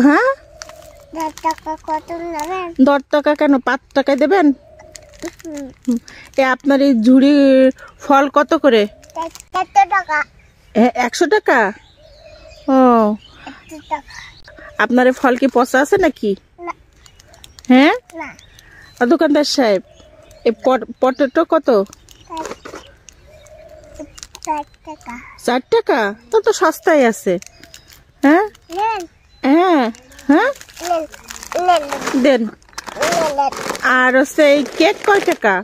হ্যাঁ 10 টাকা কত নেবেন? 10 টাকা কেন, 5 টাকায় দেবেন? আপনার এই ঝুড়ি ফল কত করে? 100 টাকা। 100 টাকা? ও 100 টাকা। আপনার এই ফল কি পচা আছে নাকি? না হ্যাঁ না, দোকানদার সাহেব, এই পটেটো কত? 4 টাকা। 4 টাকা? তো সস্তায় আছে। হ্যাঁ নেন হ্যাঁ হ্যাঁ নেন নেন দেন। নেন। আর হচ্ছে এই কেক কয় টাকা?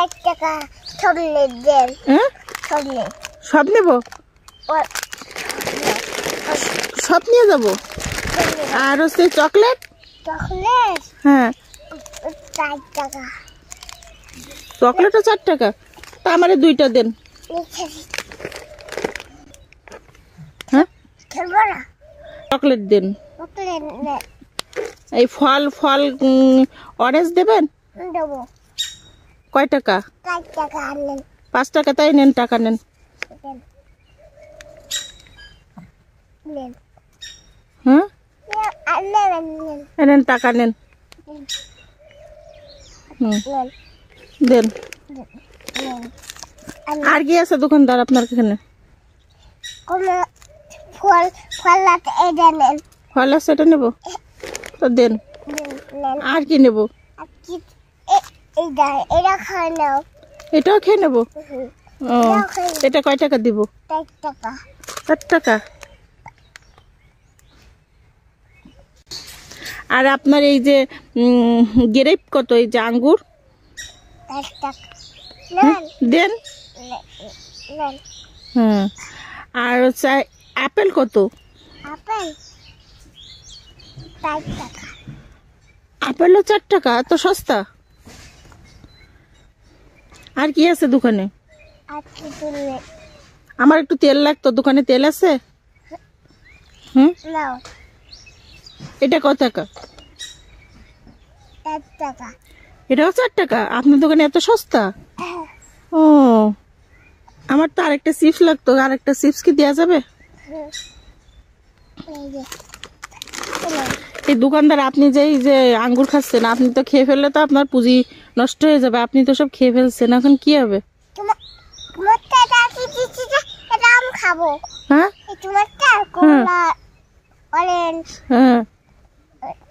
1 টাকা। ছড়লে দেন। হ্যাঁ ছড়লে সব নেব, সব নিয়ে যাব। আর হচ্ছে চকলেট? চকলেট হ্যাঁ 4 টাকা। চকলেটও 4 টাকা? তা আমারে 2টা দেন। হ্যাঁ খেলবো না। চকলেট দেন। চকলেট নেন। এই ফল অরেঞ্জ দেবেন? দেবো। কয় টাকা? 4 টাকা নেন। 5 টাকা? তাই নেন, টাকা নেন। নেন হ্যাঁ নেন নেন নেন, টাকা নেন। নেন দেন। নেন। আর কি আছে দোকানদার আপনার এখানে? কোনো ফল ফল আছে, এটা নেন। ফল আছে, এটা নেব তো দেন। নেন। আর কি নেব? আর কি এটা খাই নাও। এটাও খেয়ে নেব? ও এটাও খাই। এটা কয় টাকা দিব? 4 টাকা। 4 টাকা? আর আপনার এই যে গ্রেপ কত, এই যে আঙ্গুর? 4 টাকা। নেন দেন। নেন। হ্যাঁ আর হচ্ছে আপেল কত? আপেল 4 টাকা। আপেলও 4 টাকা? তো সস্তা। আর কি আছে দোকানে? আর কি তুললে আমার একটু তেল লাগতো, দোকানে তেল আছে? হুম নাও। এটা কত টাকা? 4 টাকা। এটাও 4 টাকা? আপনার দোকানে এত সস্তা? ও আমার তো আরেকটা চিপস লাগতো, আরেকটা চিপস কি দেওয়া যাবে? এই যে এই দোকানদার, আপনি যে এই যে আঙ্গুর খাচ্ছেন, আপনি তো খেয়ে ফেললে তো আপনার পুঁজি নষ্ট হয়ে যাবে। আপনি তো সব খেয়ে ফেলছেন, এখন কি হবে? তোমারটা এটা কি দিচ্ছি যে এটা আমি খাবো। হ্যাঁ এই তোমারটা কমলা অরেঞ্জ হ্যাঁ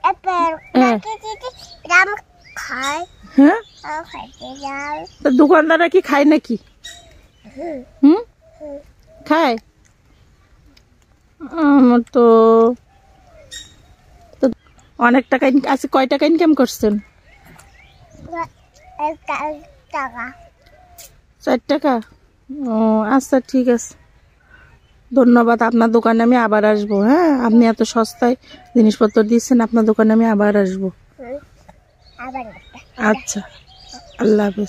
অ্যাপেল হ্যাঁ নাকি দিচ্ছি এটা আমি খাই। হ্যাঁ আমি খাইতে যাই। তো দোকানদাররা কি খায় নাকি? হুম খায়? আমার তো অনেক টাকা আছে। কয় টাকা ইনকাম করছেন? 1 টাকা। 4 টাকা? ও আচ্ছা, ঠিক আছে, ধন্যবাদ। আপনার দোকানে আমি আবার আসবো। হ্যাঁ আপনি এত সস্তায় জিনিসপত্র দিচ্ছেন, আপনার দোকানে আমি আবার আসবো। আবার আচ্ছা, আল্লাহ হাফেজ।